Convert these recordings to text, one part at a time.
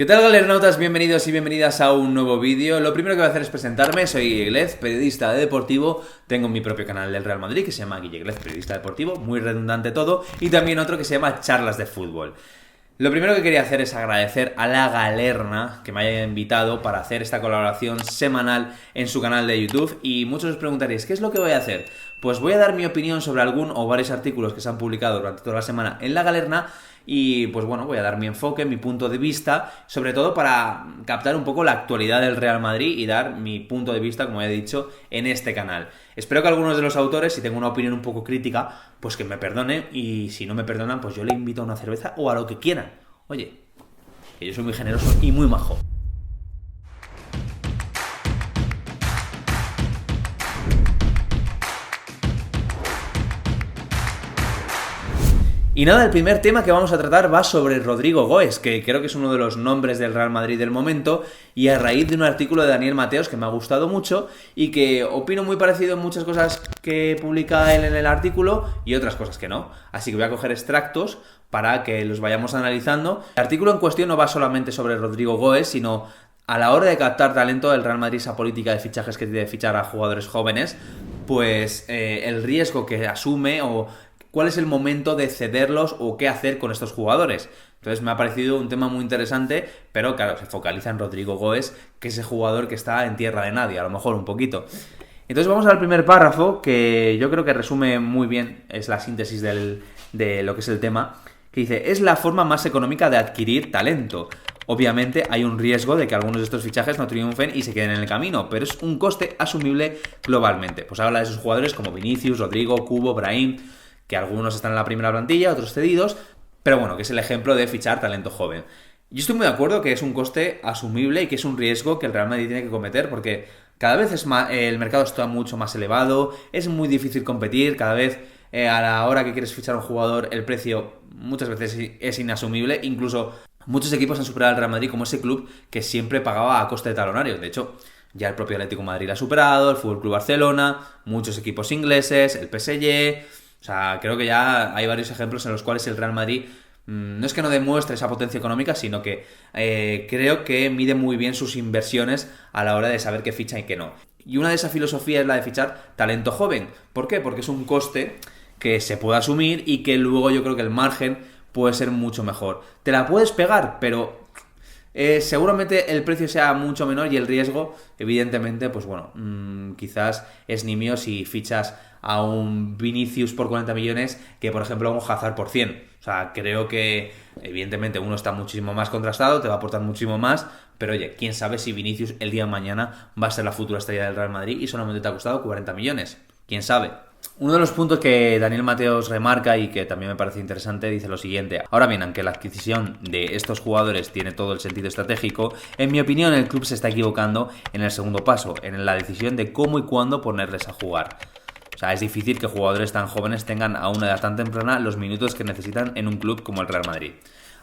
¿Qué tal, galernautas? Bienvenidos y bienvenidas a un nuevo vídeo. Lo primero que voy a hacer es presentarme. Soy Glez, periodista de deportivo. Tengo mi propio canal del Real Madrid que se llama Guille Glez, periodista deportivo. Muy redundante todo. Y también otro que se llama Charlas de Fútbol. Lo primero que quería hacer es agradecer a La Galerna que me haya invitado para hacer esta colaboración semanal en su canal de YouTube. Y muchos os preguntaréis, ¿qué es lo que voy a hacer? Pues voy a dar mi opinión sobre algún o varios artículos que se han publicado durante toda la semana en La Galerna. Y pues bueno, voy a dar mi enfoque, mi punto de vista, sobre todo para captar un poco la actualidad del Real Madrid y dar mi punto de vista, como he dicho, en este canal. Espero que algunos de los autores, si tengo una opinión un poco crítica, pues que me perdonen, y si no me perdonan, pues yo le invito a una cerveza o a lo que quieran. Oye, que yo soy muy generoso y muy majo. Y nada, el primer tema que vamos a tratar va sobre Rodrigo Goes, que creo que es uno de los nombres del Real Madrid del momento, y a raíz de un artículo de Daniel Mateos que me ha gustado mucho y que opino muy parecido en muchas cosas que publica él en el artículo y otras cosas que no. Así que voy a coger extractos para que los vayamos analizando. El artículo en cuestión no va solamente sobre Rodrigo Goes, sino a la hora de captar talento del Real Madrid, esa política de fichajes que tiene de fichar a jugadores jóvenes, pues el riesgo que asume o cuál es el momento de cederlos o qué hacer con estos jugadores. Entonces me ha parecido un tema muy interesante, pero claro, se focaliza en Rodrigo Goes, que es ese jugador que está en tierra de nadie, a lo mejor un poquito. Entonces vamos al primer párrafo, que yo creo que resume muy bien, es la síntesis de lo que es el tema, que dice: es la forma más económica de adquirir talento. Obviamente hay un riesgo de que algunos de estos fichajes no triunfen y se queden en el camino, pero es un coste asumible globalmente. Pues habla de esos jugadores como Vinicius, Rodrigo, Kubo, Brahim, que algunos están en la primera plantilla, otros cedidos, pero bueno, que es el ejemplo de fichar talento joven. Yo estoy muy de acuerdo que es un coste asumible y que es un riesgo que el Real Madrid tiene que cometer, porque cada vez el mercado está mucho más elevado, es muy difícil competir, cada vez a la hora que quieres fichar a un jugador el precio muchas veces es inasumible, incluso muchos equipos han superado al Real Madrid como ese club que siempre pagaba a coste de talonarios. De hecho, ya el propio Atlético de Madrid lo ha superado, el FC Barcelona, muchos equipos ingleses, el PSG. O sea, creo que ya hay varios ejemplos en los cuales el Real Madrid no es que no demuestre esa potencia económica, sino que creo que mide muy bien sus inversiones a la hora de saber qué ficha y qué no. Y una de esas filosofías es la de fichar talento joven. ¿Por qué? Porque es un coste que se puede asumir y que luego yo creo que el margen puede ser mucho mejor. Te la puedes pegar, pero seguramente el precio sea mucho menor y el riesgo, evidentemente, pues bueno, quizás es nimio si fichas a un Vinicius por 40 millones que, por ejemplo, a un Hazard por 100. O sea, creo que, evidentemente, uno está muchísimo más contrastado, te va a aportar muchísimo más, pero oye, quién sabe si Vinicius el día de mañana va a ser la futura estrella del Real Madrid y solamente te ha costado 40 millones. ¿Quién sabe? Uno de los puntos que Daniel Mateos remarca y que también me parece interesante dice lo siguiente: ahora bien, aunque la adquisición de estos jugadores tiene todo el sentido estratégico, en mi opinión el club se está equivocando en el segundo paso, en la decisión de cómo y cuándo ponerles a jugar. O sea, es difícil que jugadores tan jóvenes tengan a una edad tan temprana los minutos que necesitan en un club como el Real Madrid.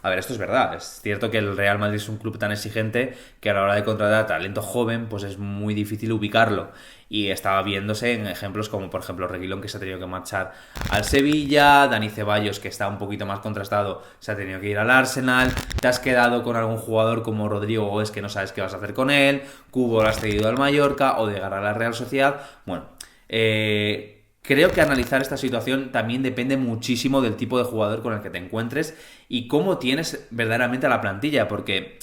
A ver, esto es verdad, es cierto que el Real Madrid es un club tan exigente que a la hora de contratar talento joven pues es muy difícil ubicarlo, y estaba viéndose en ejemplos como por ejemplo Reguilón, que se ha tenido que marchar al Sevilla, Dani Ceballos, que está un poquito más contrastado, se ha tenido que ir al Arsenal, te has quedado con algún jugador como Rodrigo Goes que no sabes qué vas a hacer con él, Kubo lo has cedido al Mallorca, Odegaard a la Real Sociedad. Bueno, creo que analizar esta situación también depende muchísimo del tipo de jugador con el que te encuentres y cómo tienes verdaderamente a la plantilla, porque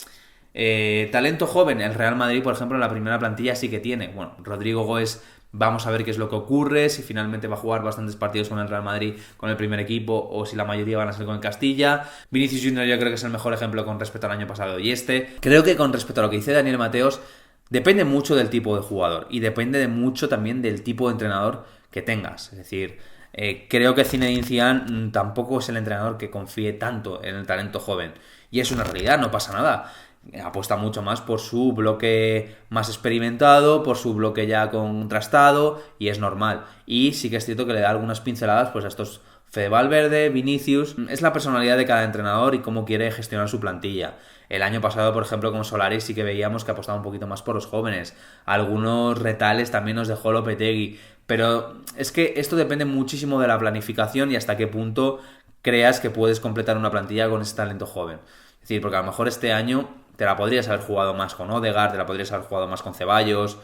talento joven, el Real Madrid, por ejemplo, en la primera plantilla sí que tiene. Bueno, Rodrigo Goes, vamos a ver qué es lo que ocurre, si finalmente va a jugar bastantes partidos con el Real Madrid, con el primer equipo, o si la mayoría van a ser con el Castilla. Vinicius Junior yo creo que es el mejor ejemplo con respecto al año pasado y creo que con respecto a lo que dice Daniel Mateos, depende mucho del tipo de jugador y depende de mucho también del tipo de entrenador que tengas. Es decir, creo que Zinedine Zidane tampoco es el entrenador que confíe tanto en el talento joven. Y es una realidad, no pasa nada. Apuesta mucho más por su bloque más experimentado, por su bloque ya contrastado, y es normal. Y sí que es cierto que le da algunas pinceladas pues a estos Fede Valverde, Vinicius. Es la personalidad de cada entrenador y cómo quiere gestionar su plantilla. El año pasado, por ejemplo, con Solari sí que veíamos que apostaba un poquito más por los jóvenes. Algunos retales también nos dejó Lopetegui. Pero es que esto depende muchísimo de la planificación y hasta qué punto creas que puedes completar una plantilla con ese talento joven. Es decir, porque a lo mejor este año te la podrías haber jugado más con Odegaard, te la podrías haber jugado más con Ceballos,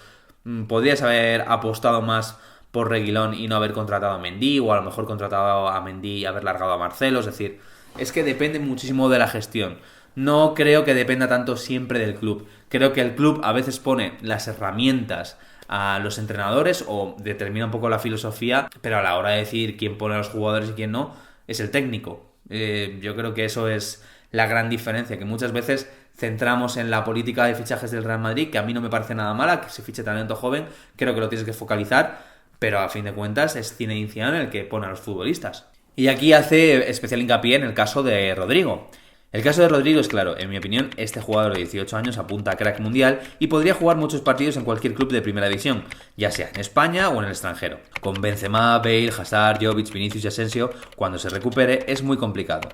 podrías haber apostado más por Reguilón y no haber contratado a Mendy, o a lo mejor contratado a Mendy y haber largado a Marcelo. Es decir, es que depende muchísimo de la gestión. No creo que dependa tanto siempre del club. Creo que el club a veces pone las herramientas a los entrenadores o determina un poco la filosofía, pero a la hora de decir quién pone a los jugadores y quién no, es el técnico. Yo creo que eso es la gran diferencia, que muchas veces centramos en la política de fichajes del Real Madrid, que a mí no me parece nada mala, que se fiche talento joven, creo que lo tienes que focalizar, pero a fin de cuentas es Zinedine Zidane el que pone a los futbolistas. Y aquí hace especial hincapié en el caso de Rodrigo. El caso de Rodrigo es claro, en mi opinión, este jugador de 18 años apunta a crack mundial y podría jugar muchos partidos en cualquier club de primera división, ya sea en España o en el extranjero. Con Benzema, Bale, Hazard, Jovic, Vinicius y Asensio, cuando se recupere es muy complicado.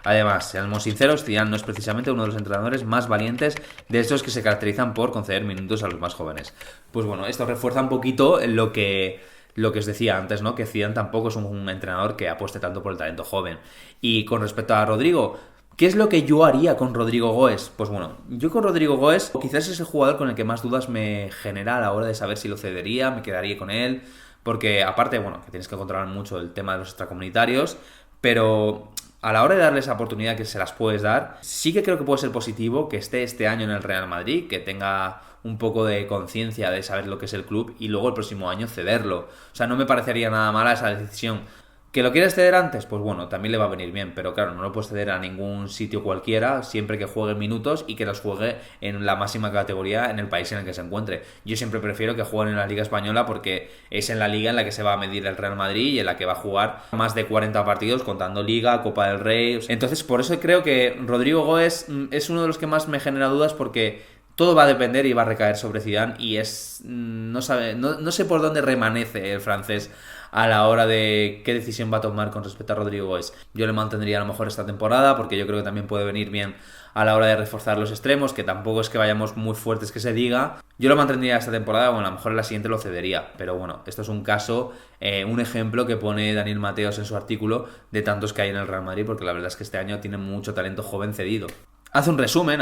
Además, seamos sinceros, Zidane no es precisamente uno de los entrenadores más valientes de estos que se caracterizan por conceder minutos a los más jóvenes. Pues bueno, esto refuerza un poquito lo que os decía antes, ¿no? Que Zidane tampoco es un entrenador que apueste tanto por el talento joven. Y con respecto a Rodrigo, ¿qué es lo que yo haría con Rodrigo Goes? Pues bueno, yo con Rodrigo Goes quizás es el jugador con el que más dudas me genera a la hora de saber si lo cedería, me quedaría con él, porque aparte, bueno, que tienes que controlar mucho el tema de los extracomunitarios, pero a la hora de darle esa oportunidad que se las puedes dar, sí que creo que puede ser positivo que esté este año en el Real Madrid, que tenga un poco de conciencia de saber lo que es el club y luego el próximo año cederlo. O sea, no me parecería nada mala esa decisión. ¿Que lo quieres ceder antes? Pues bueno, también le va a venir bien, pero claro, no lo puedes ceder a ningún sitio cualquiera, siempre que juegue minutos y que los juegue en la máxima categoría en el país en el que se encuentre. Yo siempre prefiero que jueguen en la Liga Española porque es en la liga en la que se va a medir el Real Madrid y en la que va a jugar más de 40 partidos contando Liga, Copa del Rey. Entonces, por eso creo que Rodrigo Goes es uno de los que más me genera dudas porque todo va a depender y va a recaer sobre Zidane y no sé por dónde remanece el francés a la hora de qué decisión va a tomar con respecto a Rodrigo Goes. Yo le mantendría a lo mejor esta temporada porque yo creo que también puede venir bien a la hora de reforzar los extremos, que tampoco es que vayamos muy fuertes que se diga. Yo lo mantendría esta temporada, bueno, a lo mejor en la siguiente lo cedería, pero bueno, esto es un caso, un ejemplo que pone Daniel Mateos en su artículo de tantos que hay en el Real Madrid, porque la verdad es que este año tiene mucho talento joven cedido. Hace un resumen,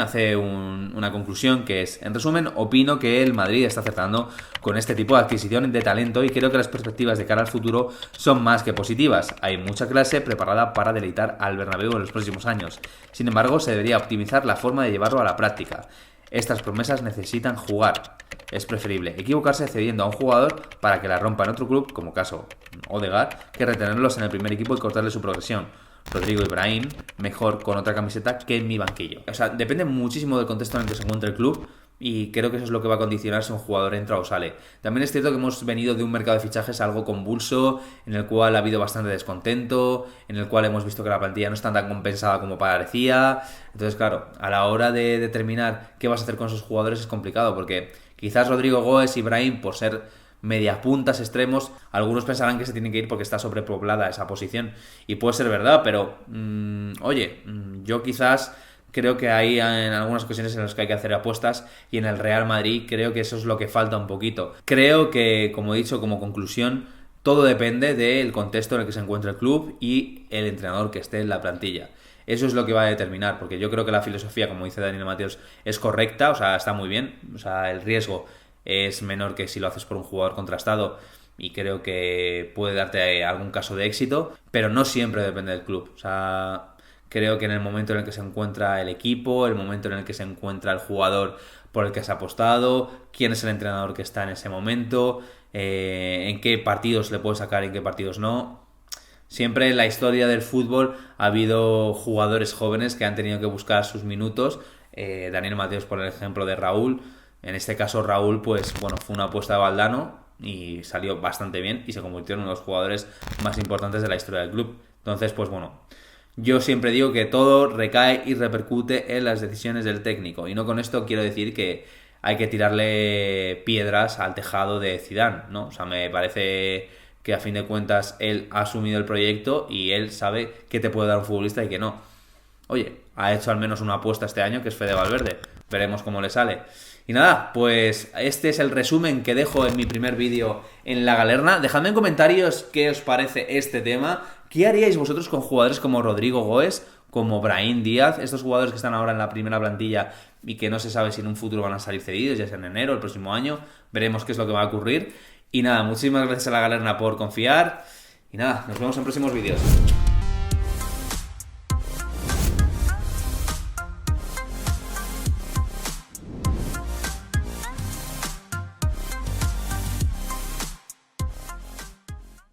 una conclusión que es, en resumen, opino que el Madrid está acertando con este tipo de adquisición de talento y creo que las perspectivas de cara al futuro son más que positivas. Hay mucha clase preparada para deleitar al Bernabéu en los próximos años. Sin embargo, se debería optimizar la forma de llevarlo a la práctica. Estas promesas necesitan jugar. Es preferible equivocarse cediendo a un jugador para que la rompa en otro club, como caso Odegaard, que retenerlos en el primer equipo y cortarle su progresión. Rodrigo y Brahim, mejor con otra camiseta que en mi banquillo. O sea, depende muchísimo del contexto en el que se encuentre el club y creo que eso es lo que va a condicionar si un jugador entra o sale. También es cierto que hemos venido de un mercado de fichajes algo convulso, en el cual ha habido bastante descontento, en el cual hemos visto que la plantilla no está tan compensada como parecía. Entonces, claro, a la hora de determinar qué vas a hacer con esos jugadores es complicado, porque quizás Rodrigo Goes y Brahim, por ser media puntas, extremos, algunos pensarán que se tienen que ir porque está sobrepoblada esa posición y puede ser verdad, pero yo quizás creo que hay en algunas ocasiones en las que hay que hacer apuestas y en el Real Madrid creo que eso es lo que falta un poquito. Creo que, como he dicho, como conclusión, todo depende del contexto en el que se encuentra el club y el entrenador que esté en la plantilla. Eso es lo que va a determinar, porque yo creo que la filosofía, como dice Daniel Mateos, es correcta, o sea, está muy bien, o sea, el riesgo es menor que si lo haces por un jugador contrastado y creo que puede darte algún caso de éxito, pero no siempre depende del club. O sea, creo que en el momento en el que se encuentra el equipo, el momento en el que se encuentra el jugador por el que se ha apostado, quién es el entrenador que está en ese momento, en qué partidos le puede sacar, en qué partidos no. Siempre en la historia del fútbol ha habido jugadores jóvenes que han tenido que buscar sus minutos. Daniel Mateos, por el ejemplo de Raúl. En este caso Raúl, pues bueno, fue una apuesta de Valdano y salió bastante bien y se convirtió en uno de los jugadores más importantes de la historia del club. Entonces, pues bueno, yo siempre digo que todo recae y repercute en las decisiones del técnico. Y no con esto quiero decir que hay que tirarle piedras al tejado de Zidane, ¿no? O sea, me parece que a fin de cuentas él ha asumido el proyecto y él sabe qué te puede dar un futbolista y qué no. Oye, ha hecho al menos una apuesta este año que es Fede Valverde. Veremos cómo le sale. Y nada, pues este es el resumen que dejo en mi primer vídeo en La Galerna. Dejadme en comentarios qué os parece este tema. ¿Qué haríais vosotros con jugadores como Rodrigo Goes? como Brahim Díaz, estos jugadores que están ahora en la primera plantilla y que no se sabe si en un futuro van a salir cedidos, ya sea en enero, el próximo año, veremos qué es lo que va a ocurrir. Y nada, muchísimas gracias a la Galerna por confiar, y nada, nos vemos en próximos vídeos.